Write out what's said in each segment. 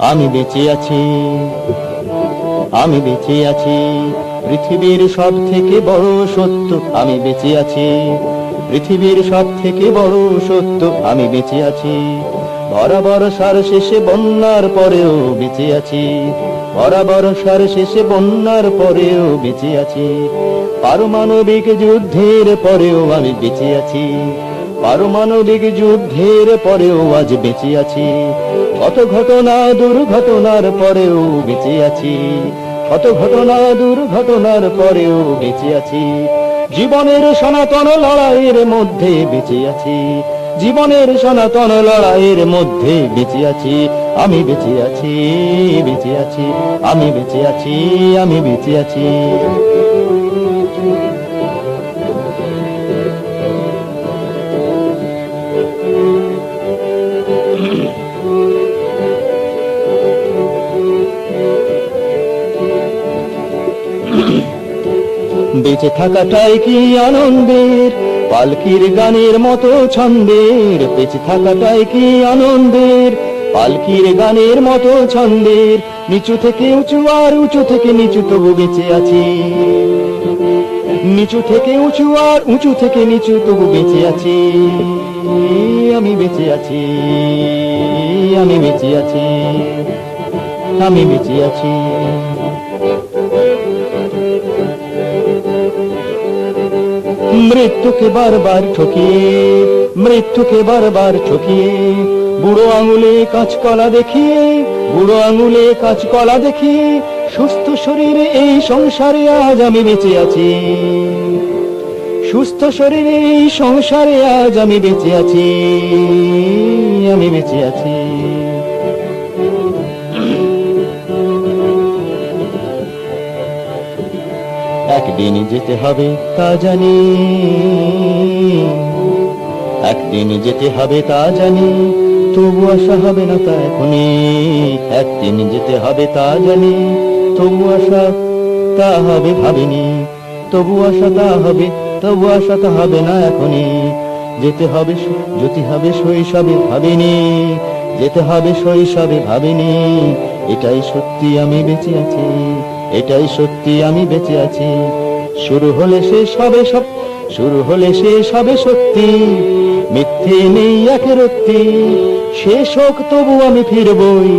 আমি বেঁচে আছি, আমি বেঁচে আছি। পৃথিবীর সব থেকে বড় সত্য, আমি বেঁচে আছি। পৃথিবীর সব থেকে বড় সত্য, আমি বেঁচে আছি। বরাবর সার শেষে বন্যার পরেও বেঁচে আছি। বরাবর সার শেষে বন্যার পরেও বেঁচে আছি। পারমাণবিক যুদ্ধের পরেও আমি বেঁচে আছি। পারমাণবিক যুদ্ধের পরেও আজ বেঁচে আছি। কত ঘটনা দুর্ঘটনার পরেও বেঁচে আছি। কত ঘটনা দুর্ঘটনার পরেও বেঁচে আছি। জীবনের সনাতন লড়াইয়ের মধ্যে বেঁচে আছি। জীবনের সনাতন লড়াইয়ের মধ্যে বেঁচে আছি। আমি বেঁচে আছি, বেঁচে আছি। আমি বেঁচে আছি, আমি বেঁচে আছি। বেঁচে থাকাটাই কি আনন্দের, পালকির গানের মতো ছন্দের। বেঁচে থাকাটাই কি আনন্দের, পালকির গানের মতো ছন্দের। নিচু থেকে উঁচু আর উঁচু থেকে নিচু তবু বেঁচে আছি। নিচু থেকে উঁচু আর উঁচু থেকে নিচু তবু বেঁচে আছি। আমি বেঁচে আছি, আমি বেঁচে আছি। আমি বেঁচে আছি। মৃত্যুকে বারবার ঠকিয়ে, মৃত্যুকে বারবার ঠকিয়ে, বুড়ো আঙুলে কাঁচকলা দেখিয়ে, বুড়ো আঙুলে কাঁচকলা দেখিয়ে, সুস্থ শরীরে এই সংসারে আজ আমি বেঁচে আছি। সুস্থ শরীরে এই সংসারে আজ আমি বেঁচে আছি। আমি বেঁচে আছি। একদিন যেতে হবে তা জানি, একদিন যেতে হবে তা জানি, তবু আশা হবে না তা এখনই। একদিন যেতে হবে তা জানি, তবু আশা তা হবে ভাবিনি। তবু আশা তা হবে, তবু আশা তা হবে না এখনই। যেতে হবে, যেতে হবে শৈশবে ভাবিনি। যেতে হবে শৈশবে ভাবিনি। এটাই সত্যি আমি বেঁচে আছি। এটাই সত্যি আমি বেঁচে আছি। শুরু হলে শেষ হবে সব, শুরু হলে শেষ হবে সত্যি। মিথ্যে নেই একের রত্তি। শেষ হোক তবু আমি ফিরবই,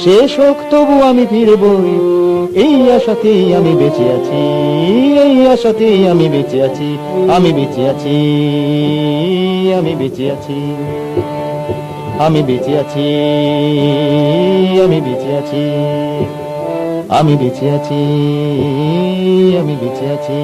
শেষ হোক তবু আমি ফিরবই। এই আশাতেই আমি বেঁচে আছি, এই আশাতেই আমি বেঁচে আছি। আমি বেঁচে আছি, আমি বেঁচে আছি। আমি বেঁচে আছি, আমি বেঁচে আছি। আমি বেঁচে আছি, আমি বেঁচে আছি।